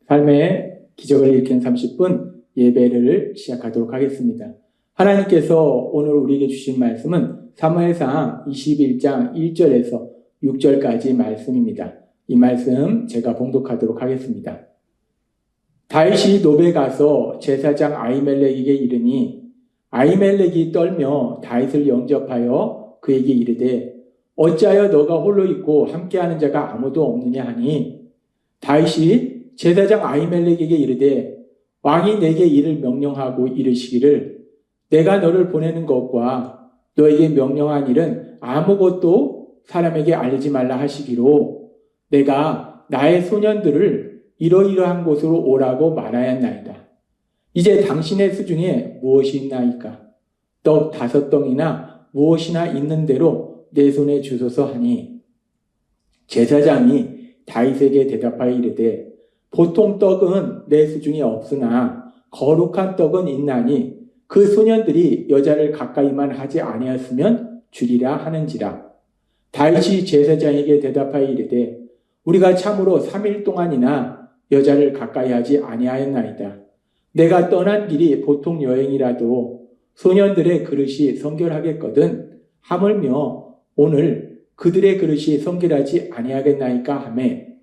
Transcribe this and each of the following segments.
삶의 기적을 일으키는 30분 예배를 시작하도록 하겠습니다. 하나님께서 오늘 우리에게 주신 말씀은 사무엘상 21장 1절에서 6절까지 말씀입니다. 이 말씀 제가 봉독하도록 하겠습니다. 다윗이 노베 가서 제사장 아히멜렉에게 이르니 아히멜렉이 떨며 다윗을 영접하여 그에게 이르되 어찌하여 너가 홀로 있고 함께하는 자가 아무도 없느냐 하니 다윗이 제사장 아히멜렉에게 이르되 왕이 내게 이를 명령하고 이르시기를 내가 너를 보내는 것과 너에게 명령한 일은 아무것도 사람에게 알리지 말라 하시기로 내가 나의 소년들을 이러이러한 곳으로 오라고 말하였나이다. 이제 당신의 수중에 무엇이 있나이까? 떡 5덩이나 무엇이나 있는 대로 내 손에 주소서 하니 제사장이 다윗에게 대답하여 이르되 보통 떡은 내 수중에 없으나 거룩한 떡은 있나니 그 소년들이 여자를 가까이만 하지 아니었으면 주리라 하는지라. 다윗이 제사장에게 대답하여 이르되 우리가 참으로 3일 동안이나 여자를 가까이 하지 아니하였나이다. 내가 떠난 길이 보통 여행이라도 소년들의 그릇이 성결하겠거든 하물며 오늘 그들의 그릇이 성결하지 아니하겠나이까 하매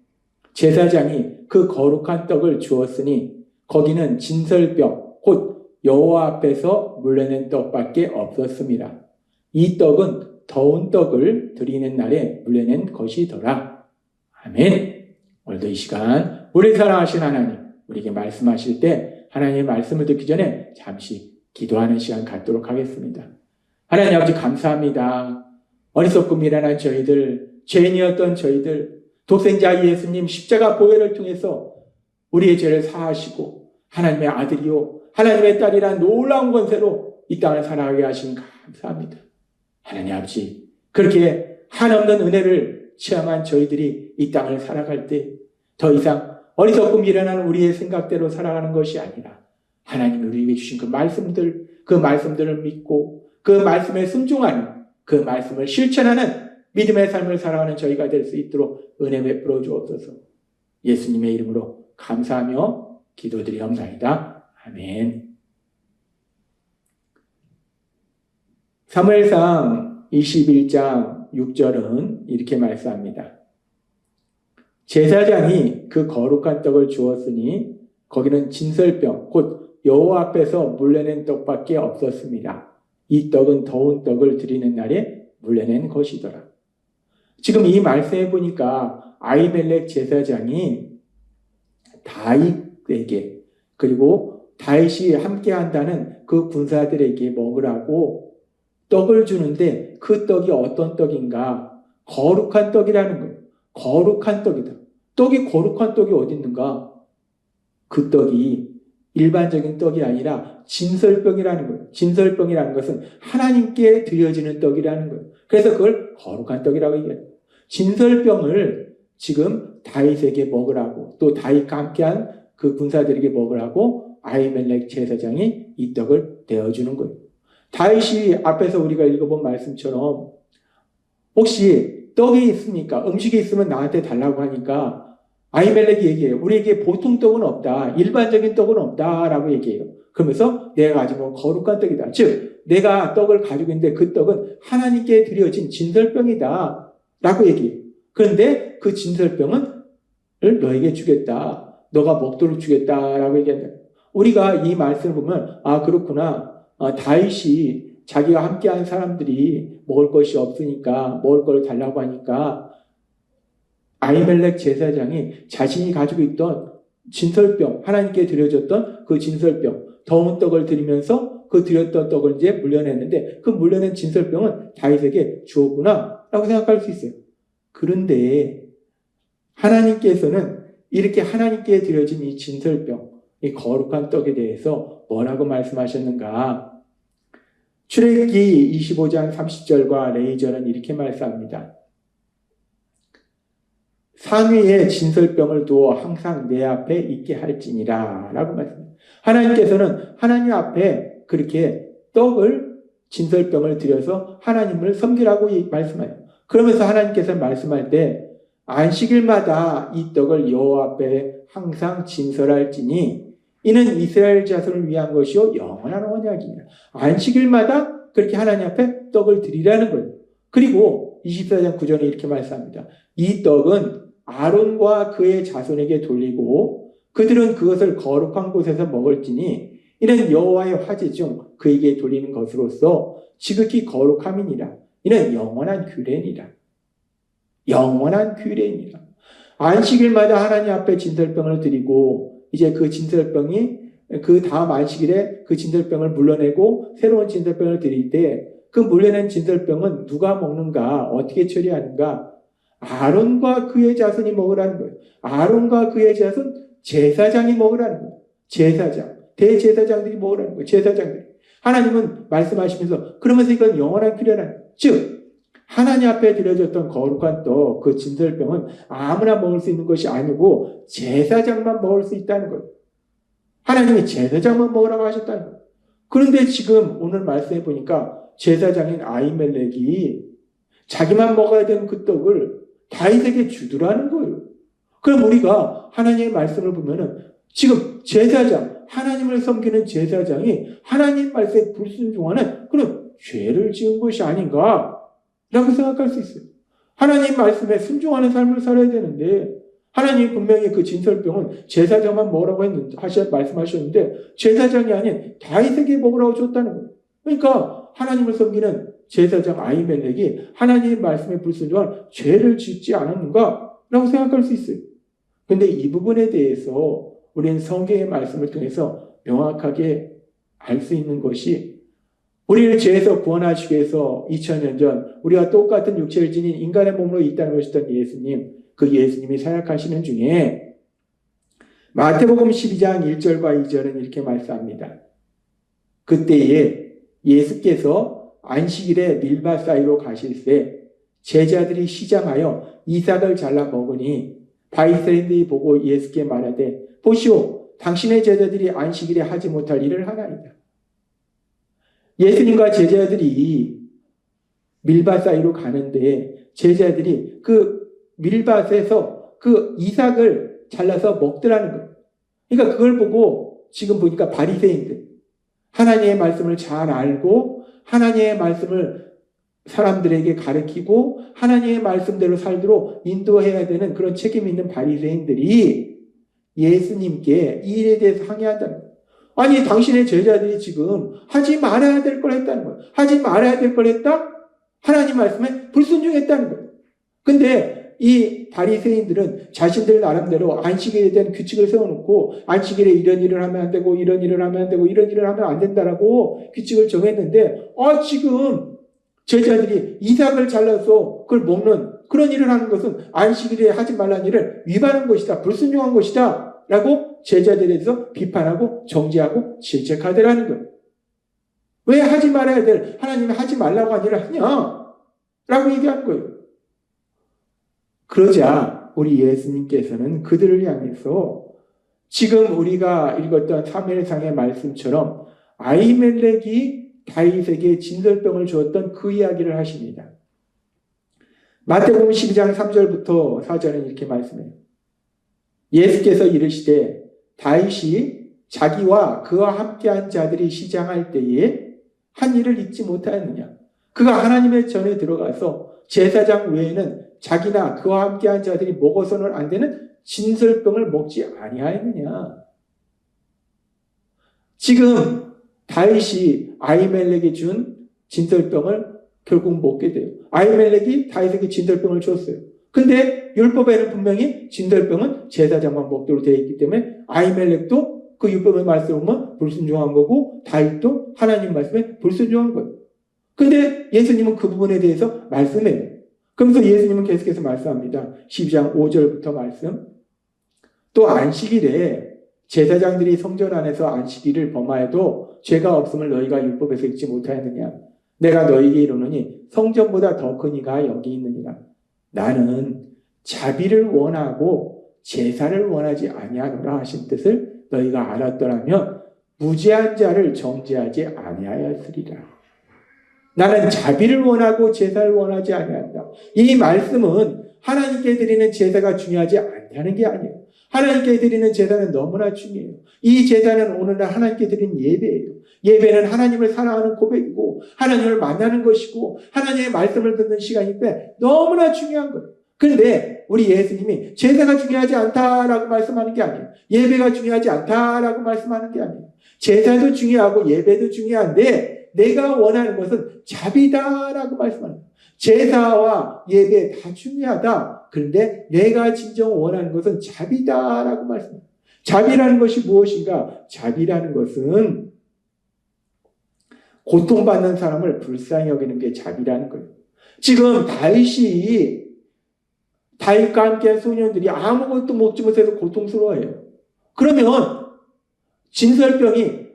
제사장이 그 거룩한 떡을 주었으니 거기는 진설병 곧 여호와 앞에서 물려낸 떡밖에 없었습니다. 이 떡은 더운 떡을 드리는 날에 물려낸 것이더라. 아멘. 오늘도 이 시간 우리 사랑하신 하나님 우리에게 말씀하실 때 하나님의 말씀을 듣기 전에 잠시 기도하는 시간 갖도록 하겠습니다. 하나님 아버지 감사합니다. 어리석고 미련한 저희들, 죄인이었던 저희들, 독생자 예수님 십자가 보혈을 통해서 우리의 죄를 사하시고 하나님의 아들이요 하나님의 딸이란 놀라운 권세로 이 땅을 살아가게 하신 감사합니다. 하나님 아버지 그렇게 한없는 은혜를 체험한 저희들이 이 땅을 살아갈 때 더 이상 어리석고 미련한 우리의 생각대로 살아가는 것이 아니라 하나님이 우리에게 주신 그 말씀들을 믿고 그 말씀에 순종하는 그 말씀을 실천하는 믿음의 삶을 살아가는 저희가 될 수 있도록 은혜 베풀어 주옵소서. 예수님의 이름으로 감사하며 기도드리옵나이다. 아멘. 사무엘상 21장 6절은 이렇게 말씀합니다. 제사장이 그 거룩한 떡을 주었으니 거기는 진설병 곧 여호와 앞에서 물려낸 떡밖에 없었습니다. 이 떡은 더운 떡을 드리는 날에 물려낸 것이더라. 지금 이 말씀해 보니까 아히멜렉 제사장이 다윗에게 그리고 다윗이 함께한다는 그 군사들에게 먹으라고 떡을 주는데 그 떡이 어떤 떡인가? 거룩한 떡이라는 거예요. 거룩한 떡이다. 떡이 거룩한 떡이 어디 있는가? 그 떡이 일반적인 떡이 아니라 진설병이라는 거예요. 진설병이라는 것은 하나님께 드려지는 떡이라는 거예요. 그래서 그걸 거룩한 떡이라고 얘기해요. 진설병을 지금 다윗에게 먹으라고 또 다윗과 함께한 그 군사들에게 먹으라고 아히멜렉 제사장이 이 떡을 내어주는 거예요. 다윗이 앞에서 우리가 읽어본 말씀처럼 혹시 떡이 있습니까? 음식이 있으면 나한테 달라고 하니까 아히멜렉이 얘기해요. 우리에게 보통 떡은 없다. 일반적인 떡은 없다. 라고 얘기해요. 그러면서 내가 가지고 거룩한 떡이다. 즉 내가 떡을 가지고 있는데 그 떡은 하나님께 드려진 진설병이다. 라고 얘기해요. 그런데 그 진설병은 너에게 주겠다. 너가 먹도록 주겠다. 라고 얘기한다. 우리가 이 말씀을 보면 그렇구나. 다윗이 자기가 함께한 사람들이 먹을 것이 없으니까 먹을 걸 달라고 하니까 아히멜렉 제사장이 자신이 가지고 있던 진설병, 하나님께 드려졌던 그 진설병, 더운 떡을 드리면서 그 드렸던 떡을 이제 물려냈는데 그 물려낸 진설병은 다윗에게 주었구나 라고 생각할 수 있어요. 그런데 하나님께서는 이렇게 하나님께 드려진 이 진설병, 이 거룩한 떡에 대해서 뭐라고 말씀하셨는가? 출애굽기 25장 30절과 레위절은 이렇게 말씀합니다. 산 위에 진설병을 두어 항상 내 앞에 있게 할지니라 라고 말씀합니다. 하나님께서는 하나님 앞에 그렇게 떡을 진설병을 들여서 하나님을 섬기라고 말씀해요. 그러면서 하나님께서 말씀할 때 안식일마다 이 떡을 여호와 앞에 항상 진설할지니 이는 이스라엘 자손을 위한 것이요 영원한 언약이니라. 안식일마다 그렇게 하나님 앞에 떡을 드리라는 거예요. 그리고 24장 9절에 이렇게 말씀합니다. 이 떡은 아론과 그의 자손에게 돌리고 그들은 그것을 거룩한 곳에서 먹을지니 이는 여호와의 화제 중 그에게 돌리는 것으로서 지극히 거룩함이니라. 이는 영원한 규례니라. 영원한 규례니라. 안식일마다 하나님 앞에 진설병을 드리고 이제 그 진설병이 그 다음 안식일에 그 진설병을 물러내고 새로운 진설병을 드릴 때 그 물려낸 진설병은 누가 먹는가? 어떻게 처리하는가? 아론과 그의 자손이 먹으라는 거예요. 아론과 그의 자손 제사장이 먹으라는 거예요. 제사장. 대제사장들이 먹으라는 거예요. 제사장들이. 하나님은 말씀하시면서 그러면서 이건 영원한 규례라는 거예요. 즉 하나님 앞에 드려졌던 거룩한 떡, 그 진설병은 아무나 먹을 수 있는 것이 아니고 제사장만 먹을 수 있다는 거예요. 하나님이 제사장만 먹으라고 하셨다는 거예요. 그런데 지금 오늘 말씀해 보니까 제사장인 아히멜렉이 자기만 먹어야 되는 그 떡을 다윗에게 주더라는 거예요. 그럼 우리가 하나님의 말씀을 보면은 지금 제사장, 하나님을 섬기는 제사장이 하나님 말씀에 불순종하는 그런 죄를 지은 것이 아닌가 라고 생각할 수 있어요. 하나님 말씀에 순종하는 삶을 살아야 되는데 하나님이 분명히 그 진설병은 제사장만 먹으라고 말씀하셨는데 제사장이 아닌 다윗에게 먹으라고 줬다는 거예요. 그러니까 하나님을 섬기는 제사장 아히멜렉이 하나님의 말씀에 불순종한 죄를 짓지 않았는가 라고 생각할 수 있어요. 그런데 이 부분에 대해서 우리는 성경의 말씀을 통해서 명확하게 알 수 있는 것이 우리를 죄에서 구원하시기 위해서 2000년 전 우리가 똑같은 육체를 지닌 인간의 몸으로 이 땅에 오셨던 예수님, 그 예수님이 사역하시는 중에 마태복음 12장 1절과 2절은 이렇게 말씀합니다. 그때에 예수께서 안식일에 밀밭 사이로 가실새 제자들이 시장하여 이삭을 잘라 먹으니 바리새인들이 보고 예수께 말하되 보시오 당신의 제자들이 안식일에 하지 못할 일을 하나이다. 예수님과 제자들이 밀밭 사이로 가는데 제자들이 그 밀밭에서 그 이삭을 잘라서 먹더라는 거예요. 그러니까 그걸 보고 지금 보니까 바리새인들 하나님의 말씀을 잘 알고 하나님의 말씀을 사람들에게 가르치고 하나님의 말씀대로 살도록 인도해야 되는 그런 책임 있는 바리새인들이 예수님께 이 일에 대해서 항의한다는 거예요. 아니 당신의 제자들이 지금 하지 말아야 될 걸 했다는 거예요. 하지 말아야 될 걸 했다? 하나님 말씀에 불순종했다는 거예요. 근데 이 바리새인들은 자신들 나름대로 안식일에 대한 규칙을 세워놓고 안식일에 이런 일을 하면 안 되고 이런 일을 하면 안 되고 이런 일을 하면 안 된다라고 규칙을 정했는데 지금 제자들이 이삭을 잘라서 그걸 먹는 그런 일을 하는 것은 안식일에 하지 말라는 일을 위반한 것이다. 불순종한 것이다. 라고 제자들에 대해서 비판하고 정죄하고 질책하더라는 거예요. 왜 하지 말아야 될 하나님이 하지 말라고 한 일을 하냐? 라고 얘기하는 거예요. 그러자 우리 예수님께서는 그들을 향해서 지금 우리가 읽었던 사무엘상의 말씀처럼 아히멜렉이 다윗에게 진설병을 주었던 그 이야기를 하십니다. 마태복음 12장 3절부터 4절은 이렇게 말씀해요. 예수께서 이르시되 다윗이 자기와 그와 함께한 자들이 시장할 때에 한 일을 잊지 못하였느냐. 그가 하나님의 전에 들어가서 제사장 외에는 자기나 그와 함께한 자들이 먹어서는 안 되는 진설병을 먹지 아니하였느냐. 지금 다윗이 아히멜렉이 준 진설병을 결국 먹게 돼요. 아히멜렉이 다윗에게 진설병을 줬어요. 근데 율법에는 분명히 진설병은 제사장만 먹도록 되어 있기 때문에 아히멜렉도 그 율법의 말씀을 보면 불순종한 거고 다윗도 하나님 말씀에 불순종한 거예요. 근데 예수님은 그 부분에 대해서 말씀해요. 그러면서 예수님은 계속해서 말씀합니다. 12장 5절부터 말씀. 또 안식일에 제사장들이 성전 안에서 안식일을 범하여도 죄가 없음을 너희가 율법에서 읽지 못하였느냐. 내가 너희에게 이르노니 성전보다 더 큰 이가 여기 있느니라. 나는 자비를 원하고 제사를 원하지 아니하노라 하신 뜻을 너희가 알았더라면 무죄한 자를 정죄하지 아니하였으리라. 나는 자비를 원하고 제사를 원하지 아니한다. 이 말씀은 하나님께 드리는 제사가 중요하지 않다는 게 아니에요. 하나님께 드리는 제사는 너무나 중요해요. 이 제사는 오늘날 하나님께 드리는 예배예요. 예배는 하나님을 사랑하는 고백이고 하나님을 만나는 것이고 하나님의 말씀을 듣는 시간이기 때문에 너무나 중요한 거예요. 그런데 우리 예수님이 제사가 중요하지 않다라고 말씀하는 게 아니에요. 예배가 중요하지 않다라고 말씀하는 게 아니에요. 제사도 중요하고 예배도 중요한데 내가 원하는 것은 자비다라고 말씀하는 거예요. 제사와 예배 다 중요하다. 그런데 내가 진정 원하는 것은 자비다라고 말씀합니다. 자비라는 것이 무엇인가? 자비라는 것은 고통받는 사람을 불쌍히 여기는 게 자비라는 거예요. 지금 다윗과 함께한 소년들이 아무것도 먹지 못해서 고통스러워해요. 그러면 진설병이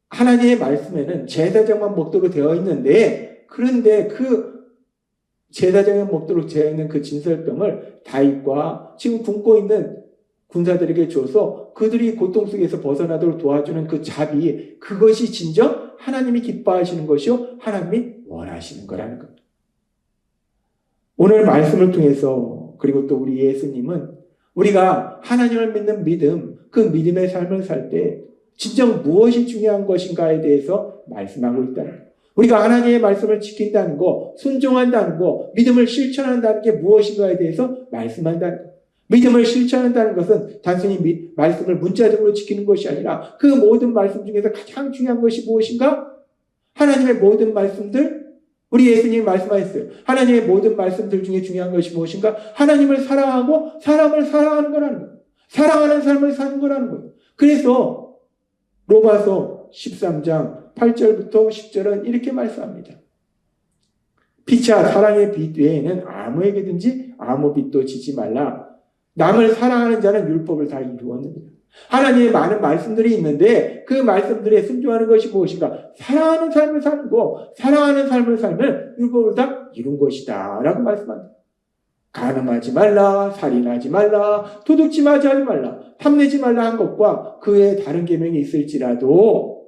하나님의 말씀에는 제사장만 먹도록 되어 있는데, 그런데 그 제사장만 먹도록 되어 있는 그 진설병을 다윗과 지금 굶고 있는 군사들에게 줘서 그들이 고통 속에서 벗어나도록 도와주는 그 자비, 그것이 진정 하나님이 기뻐하시는 것이요 하나님이 원하시는 거라는 겁니다. 오늘 말씀을 통해서, 그리고 또 우리 예수님은 우리가 하나님을 믿는 믿음, 그 믿음의 삶을 살 때 진정 무엇이 중요한 것인가에 대해서 말씀하고 있다는 거예요. 우리가 하나님의 말씀을 지킨다는 거, 순종한다는 거, 믿음을 실천한다는 게 무엇인가에 대해서 말씀한다는 거예요. 믿음을 실천한다는 것은 단순히 말씀을 문자적으로 지키는 것이 아니라 그 모든 말씀 중에서 가장 중요한 것이 무엇인가? 하나님의 모든 말씀들, 우리 예수님이 말씀하셨어요. 하나님의 모든 말씀들 중에 중요한 것이 무엇인가? 하나님을 사랑하고 사람을 사랑하는 거라는 거예요. 사랑하는 삶을 사는 거라는 거예요. 그래서 로마서 13장 8절부터 10절은 이렇게 말씀합니다. 피차 사랑의 빛 외에는 아무에게든지 아무 빛도 지지 말라. 남을 사랑하는 자는 율법을 다 이루었느니라. 하나님의 많은 말씀들이 있는데 그 말씀들에 순종하는 것이 무엇인가? 사랑하는 삶을 사는 거, 사랑하는 삶을 살면 율법을 다 이룬 것이다 라고 말씀합니다. 간음하지 말라, 살인하지 말라, 도둑질 하지 말라, 탐내지 말라 한 것과 그 외에 다른 계명이 있을지라도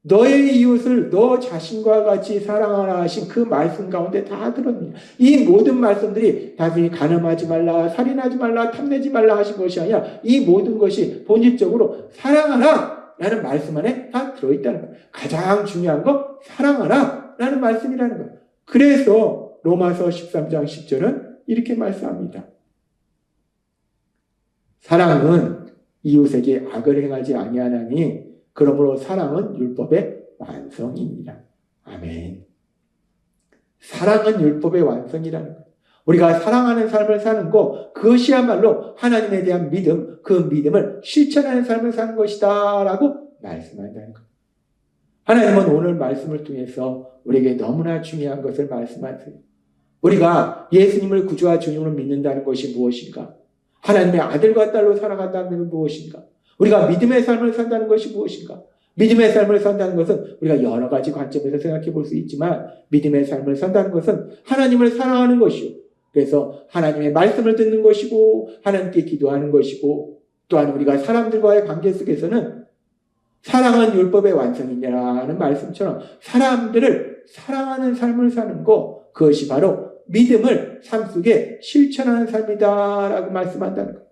너의 이웃을 너 자신과 같이 사랑하라 하신 그 말씀 가운데 다 들었느니라. 이 모든 말씀들이 단순히 간음하지 말라, 살인하지 말라, 탐내지 말라 하신 것이 아니라 이 모든 것이 본질적으로 사랑하라 라는 말씀 안에 다 들어있다는 거예요. 가장 중요한 거 사랑하라 라는 말씀이라는 거예요. 그래서 로마서 13장 10절은 이렇게 말씀합니다. 사랑은 이웃에게 악을 행하지 아니하나니 그러므로 사랑은 율법의 완성입니다. 아멘. 사랑은 율법의 완성이라는 거예요. 우리가 사랑하는 삶을 사는 것, 그것이야말로 하나님에 대한 믿음, 그 믿음을 실천하는 삶을 사는 것이다 라고 말씀한다는 거예요. 하나님은 오늘 말씀을 통해서 우리에게 너무나 중요한 것을 말씀하세요. 우리가 예수님을 구주와 주님으로 믿는다는 것이 무엇인가? 하나님의 아들과 딸로 살아간다는 것은 무엇인가? 우리가 믿음의 삶을 산다는 것이 무엇인가? 믿음의 삶을 산다는 것은 우리가 여러 가지 관점에서 생각해 볼 수 있지만 믿음의 삶을 산다는 것은 하나님을 사랑하는 것이요. 그래서 하나님의 말씀을 듣는 것이고 하나님께 기도하는 것이고 또한 우리가 사람들과의 관계 속에서는 사랑은 율법의 완성이냐라는 말씀처럼 사람들을 사랑하는 삶을 사는 것, 그것이 바로 믿음을 삶 속에 실천하는 삶이다라고 말씀한다는 것.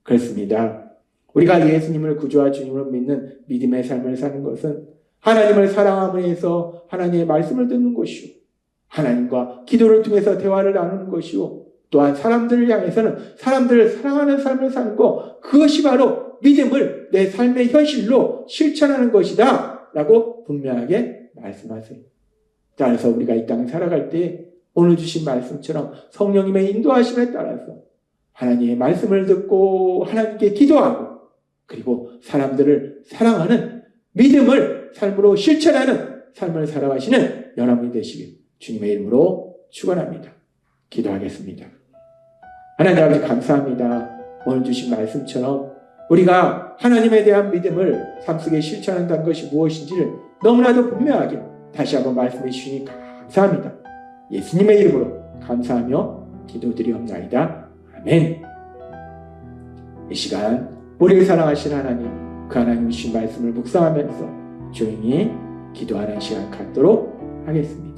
그렇습니다. 우리가 예수님을 구주와 주님으로 믿는 믿음의 삶을 사는 것은 하나님을 사랑함으로 하나님의 말씀을 듣는 것이요. 하나님과 기도를 통해서 대화를 나누는 것이요. 또한 사람들을 향해서는 사람들을 사랑하는 삶을 사는 것, 그것이 바로 믿음을 내 삶의 현실로 실천하는 것이다 라고 분명하게 말씀하세요. 따라서 우리가 이 땅에 살아갈 때 오늘 주신 말씀처럼 성령님의 인도하심에 따라서 하나님의 말씀을 듣고 하나님께 기도하고 그리고 사람들을 사랑하는 믿음을 삶으로 실천하는 삶을 살아가시는 여러분이 되시길 주님의 이름으로 축원합니다. 기도하겠습니다. 하나님 아버지 감사합니다. 오늘 주신 말씀처럼 우리가 하나님에 대한 믿음을 삶 속에 실천한다는 것이 무엇인지를 너무나도 분명하게 다시 한번 말씀해 주시니 감사합니다. 예수님의 이름으로 감사하며 기도드리옵나이다. 아멘. 이 시간 우리를 사랑하신 하나님, 그 하나님 주신 말씀을 묵상하면서 조용히 기도하는 시간 갖도록 하겠습니다.